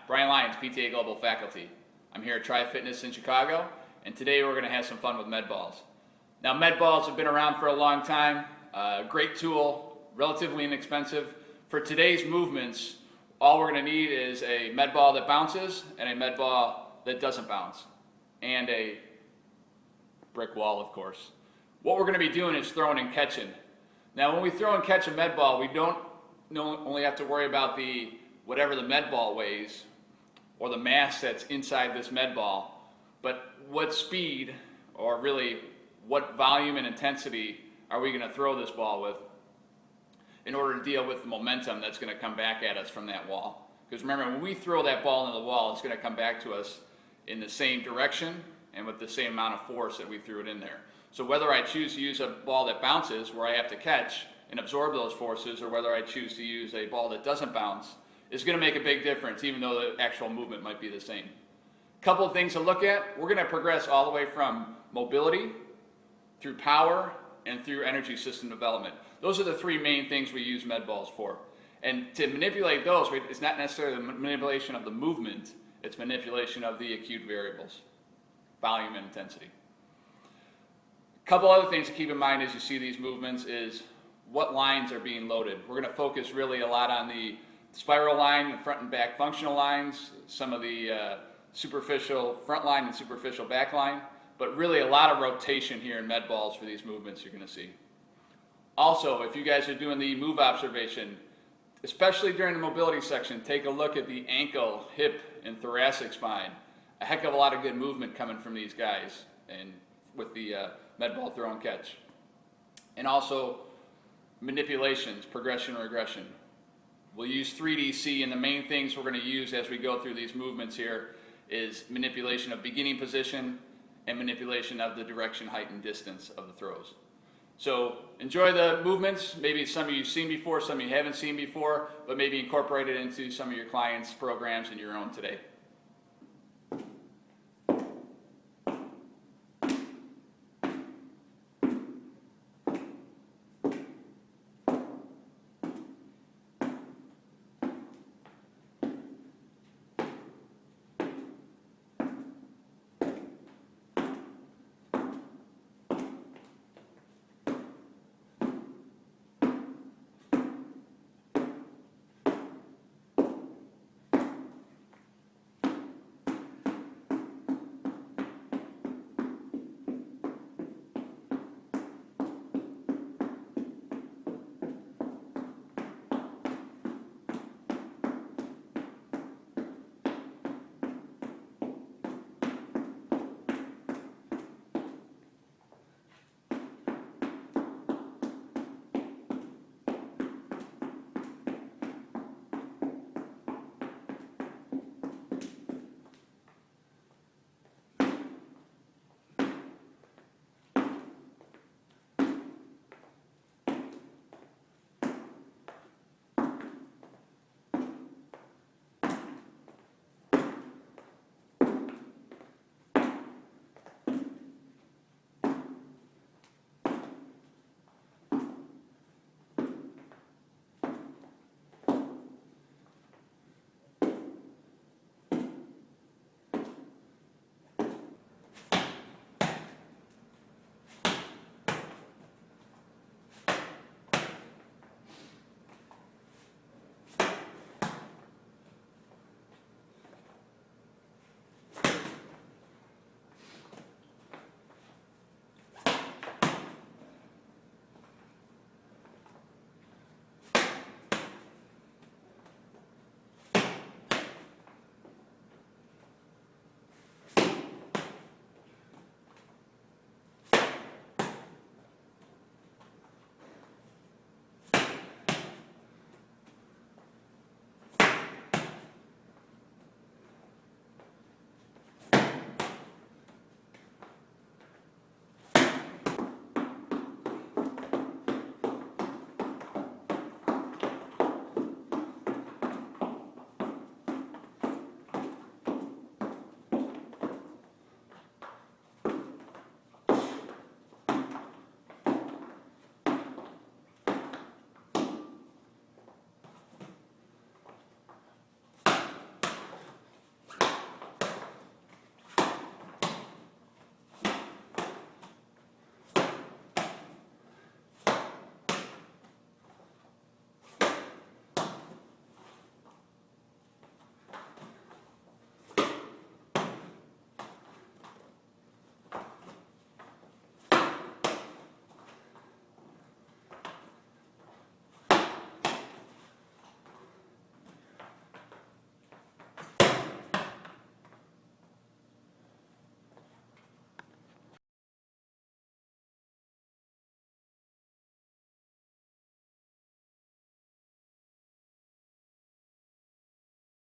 Brian Lyons, PTA Global faculty. I'm here at Try Fitness in Chicago, and today we're going to have some fun with med balls. Now, med balls have been around for a long time. Great tool, relatively inexpensive. For today's movements, all we're going to need is a med ball that bounces and a med ball that doesn't bounce, and a brick wall, of course. What we're going to be doing is throwing and catching. Now, when we throw and catch a med ball, we don't only have to worry about whatever the med ball weighs or the mass that's inside this med ball, but what speed, or really what volume and intensity are we going to throw this ball with in order to deal with the momentum that's going to come back at us from that wall. Because remember, when we throw that ball into the wall, it's going to come back to us in the same direction and with the same amount of force that we threw it in there. So whether I choose to use a ball that bounces, where I have to catch and absorb those forces, or whether I choose to use a ball that doesn't bounce, is going to make a big difference, even though the actual movement might be the same. Couple of things to look at. We're going to progress all the way from mobility, through power, and through energy system development. Those are the three main things we use med balls for. And to manipulate those, it's not necessarily the manipulation of the movement, it's manipulation of the acute variables, volume and intensity. A couple other things to keep in mind as you see these movements is what lines are being loaded. We're going to focus really a lot on the spiral line, the front and back functional lines, some of the superficial front line and superficial back line, but really a lot of rotation here in med balls for these movements you're going to see. Also, if you guys are doing the move observation, especially during the mobility section, take a look at the ankle, hip, and thoracic spine. A heck of a lot of good movement coming from these guys and with the med ball throw and catch. And also manipulations, progression, regression. We'll use 3DC, and the main things we're going to use as we go through these movements here is manipulation of beginning position and manipulation of the direction, height, and distance of the throws. So enjoy the movements. Maybe some of you've seen before, some of you haven't seen before, but maybe incorporate it into some of your clients' programs and your own today.